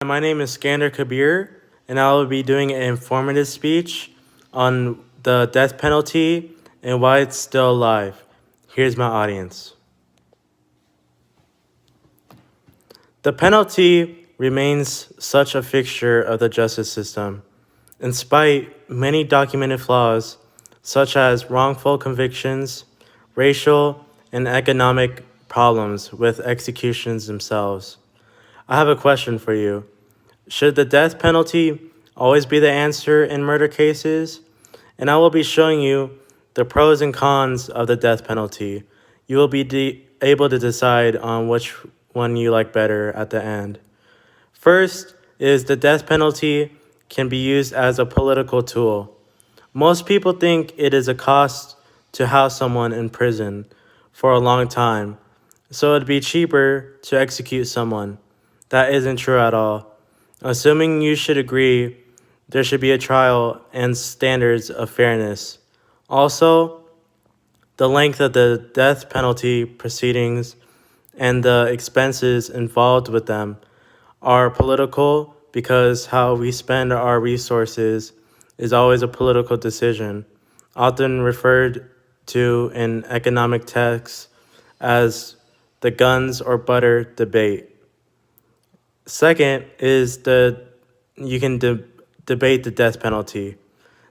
My name is Skander Kabir, and I will be doing an informative speech on the death penalty and why it's still alive. Here's my audience. The penalty remains such a fixture of the justice system, in spite many documented flaws, such as wrongful convictions, racial and economic problems with executions themselves. I have a question for you. Should the death penalty always be the answer in murder cases? And I will be showing you the pros and cons of the death penalty. You will be able to decide on which one you like better at the end. First is the death penalty can be used as a political tool. Most people think it is a cost to house someone in prison for a long time, so it'd be cheaper to execute someone. That isn't true at all. Assuming you should agree, there should be a trial and standards of fairness. Also, the length of the death penalty proceedings and the expenses involved with them are political because how we spend our resources is always a political decision, often referred to in economic texts as the guns or butter debate. Second is you can debate the death penalty.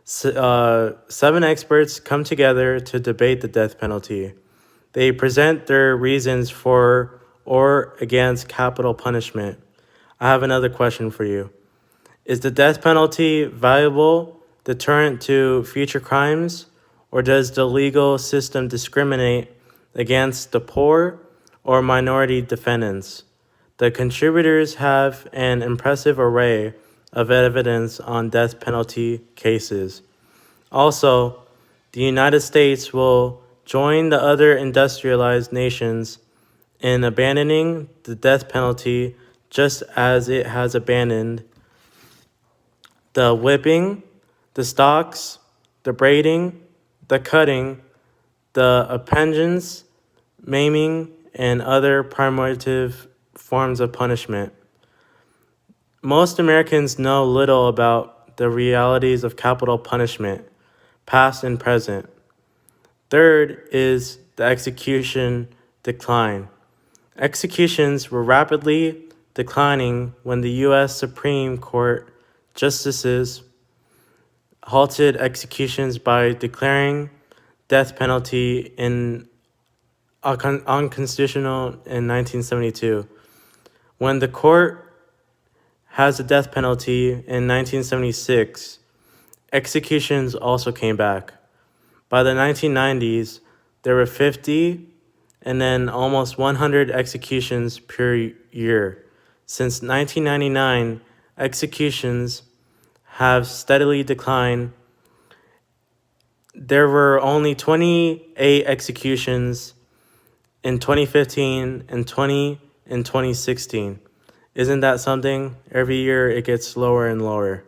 7 experts come together to debate the death penalty. They present their reasons for or against capital punishment. I have another question for you. Is the death penalty valuable deterrent to future crimes, or does the legal system discriminate against the poor or minority defendants? The contributors have an impressive array of evidence on death penalty cases. Also, the United States will join the other industrialized nations in abandoning the death penalty just as it has abandoned the whipping, the stocks, the braiding, the cutting, the appendage, maiming, and other primitive forms of punishment. Most Americans know little about the realities of capital punishment, past and present. Third is the execution decline. Executions were rapidly declining when the U.S. Supreme Court justices halted executions by declaring death penalty unconstitutional in 1972. When the court has the death penalty in 1976, executions also came back. By the 1990s, there were 50 and then almost 100 executions per year. Since 1999, executions have steadily declined. There were only 28 executions in 2015 and 20 in 2016. Isn't that something? Every year it gets lower and lower.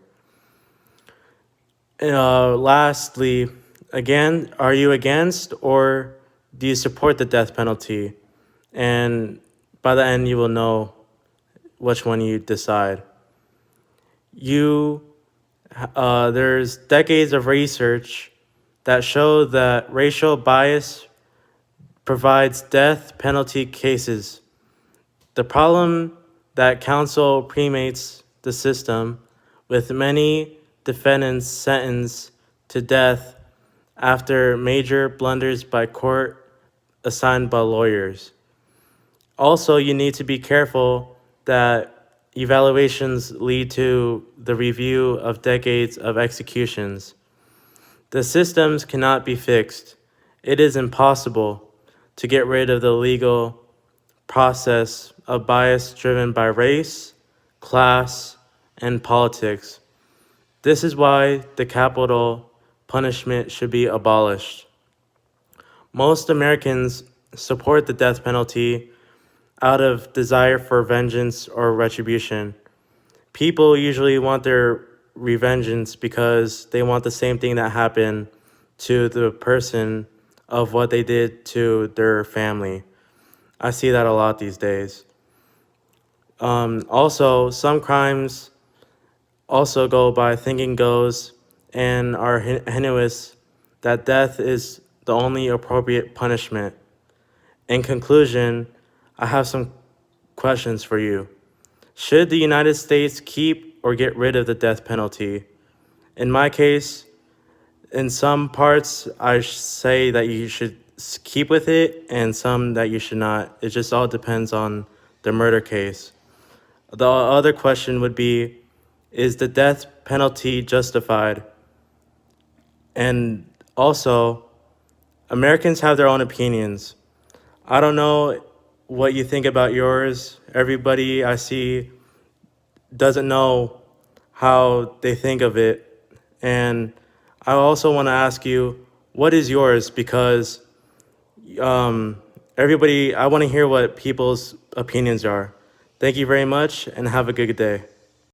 Lastly, again, are you against or do you support the death penalty? And by the end, you will know which one you decide. There's decades of research that show that racial bias provides death penalty cases. The problem that counsel premates the system, with many defendants sentenced to death after major blunders by court assigned by lawyers. Also, you need to be careful that evaluations lead to the review of decades of executions. The systems cannot be fixed. It is impossible to get rid of the legal process of bias driven by race, class, and politics. This is why the capital punishment should be abolished. Most Americans support the death penalty out of desire for vengeance or retribution. People usually want their revengeance because they want the same thing that happened to the person of what they did to their family. I see that a lot these days. Also, some crimes also go by thinking goes and are heinous that death is the only appropriate punishment. In conclusion, I have some questions for you. Should the United States keep or get rid of the death penalty? In my case, in some parts, I say that you should keep with it, and some that you should not. It just all depends on the murder case. The other question would be, is the death penalty justified? And also, Americans have their own opinions. I don't know what you think about yours. Everybody I see doesn't know how they think of it. And I also want to ask you, what is yours? Because everybody, I want to hear what people's opinions are. Thank you very much and have a good day.